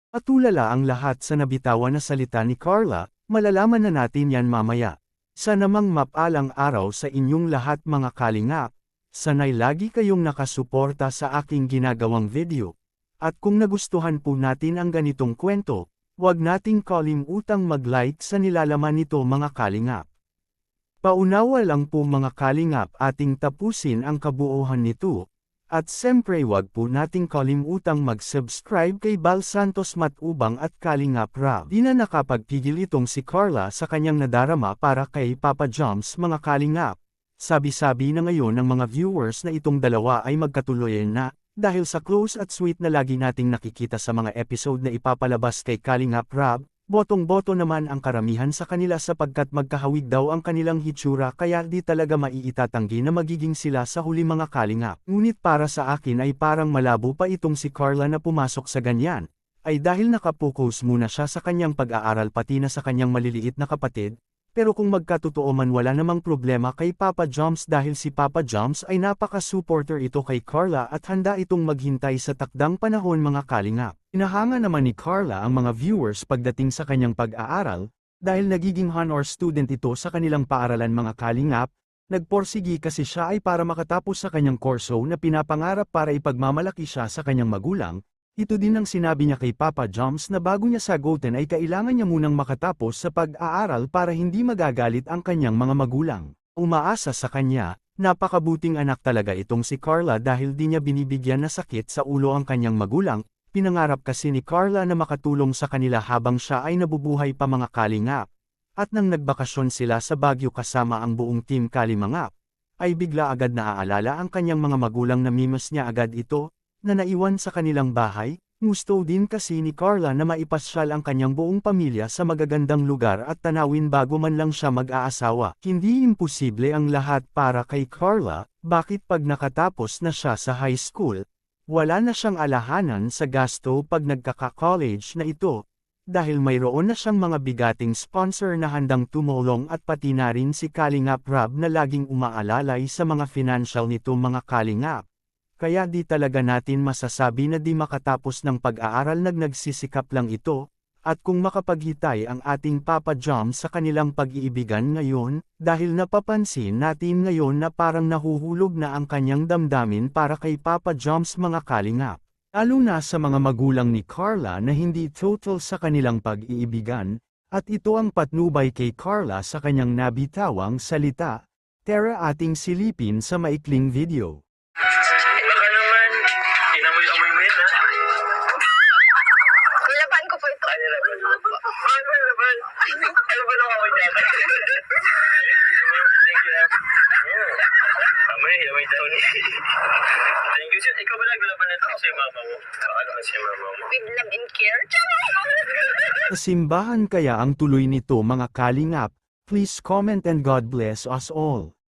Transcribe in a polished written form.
Patulala ang lahat sa nabitawan na salita ni Carla, malalaman na natin yan mamaya. Sa namang mapalang araw sa inyong lahat mga kalingap, sanay lagi kayong nakasuporta sa aking ginagawang video. At kung nagustuhan po natin ang ganitong kwento, huwag nating kalimutang mag-like sa nilalaman nito mga kalingap. Paunawa lang po mga kalingap ating tapusin ang kabuuan nito. At siyempre wag po nating kalimutang mag-subscribe kay Bal Santos Matubang at Kalingap Rab. Di na nakapagpigil itong si Carla sa kanyang nadarama para kay Papa Joms mga kalingap. Sabi-sabi na ngayon ng mga viewers na itong dalawa ay magkatuloyan na, dahil sa close at sweet na lagi nating nakikita sa mga episode na ipapalabas kay Kalingap Rab. Botong-boto naman ang karamihan sa kanila sapagkat magkahawig daw ang kanilang hitsura kaya di talaga maiitatanggi na magiging sila sa huli mga kalingap. Ngunit para sa akin ay parang malabo pa itong si Carla na pumasok sa ganyan, ay dahil nakapokus muna siya sa kanyang pag-aaral pati na sa kanyang maliliit na kapatid, pero kung magkatotoo man wala namang problema kay Papa Joms dahil si Papa Joms ay napaka-supporter ito kay Carla at handa itong maghintay sa takdang panahon mga kalingap. Inahanga naman ni Carla ang mga viewers pagdating sa kanyang pag-aaral, dahil nagiging honor student ito sa kanilang paaralan mga kalingap, nagporsigi kasi siya ay para makatapos sa kanyang kurso na pinapangarap para ipagmamalaki siya sa kanyang magulang. Ito din ang sinabi niya kay Papa Joms na bago niya sagutin ay kailangan niya munang makatapos sa pag-aaral para hindi magagalit ang kanyang mga magulang. Umaasa sa kanya, napakabuting anak talaga itong si Carla dahil di niya binibigyan na sakit sa ulo ang kanyang magulang. Pinangarap kasi ni Carla na makatulong sa kanila habang siya ay nabubuhay pa mga kalingap. At nang nagbakasyon sila sa Baguio kasama ang buong team Kalimangap, ay bigla agad naaalala ang kanyang mga magulang na mimos niya agad ito, na naiwan sa kanilang bahay. Gusto din kasi ni Carla na maipasyal ang kanyang buong pamilya sa magagandang lugar at tanawin bago man lang siya mag-aasawa. Hindi imposible ang lahat para kay Carla, bakit pag nakatapos na siya sa high school, wala na siyang alahanan sa gasto pag nagkaka-college na ito, dahil mayroon na siyang mga bigating sponsor na handang tumulong at pati na rin si Kalingap Rab na laging umaalalay sa mga financial nito mga kalingap. Kaya di talaga natin masasabi na di makatapos ng pag-aaral nagsisikap lang ito, at kung makapaghitay ang ating Papa Joms sa kanilang pag-iibigan ngayon, dahil napapansin natin ngayon na parang nahuhulog na ang kanyang damdamin para kay Papa Joms mga kalingap. Lalo na sa mga magulang ni Carla na hindi total sa kanilang pag-iibigan, at ito ang patnubay kay Carla sa kanyang nabitawang salita. Tara ating silipin sa maikling video. Nilaban ko po ito. Ay, nilaban mo po. Ano nilaban? Ano ba naman ako dyan? Thank you. Amay daw ni. Thank you. Ikaw ba naglaban nito kasi mama mo? Baka naman si mama mo. With love and care? Sa simbahan kaya ang tuloy nito mga kalingap? Please comment and God bless us all.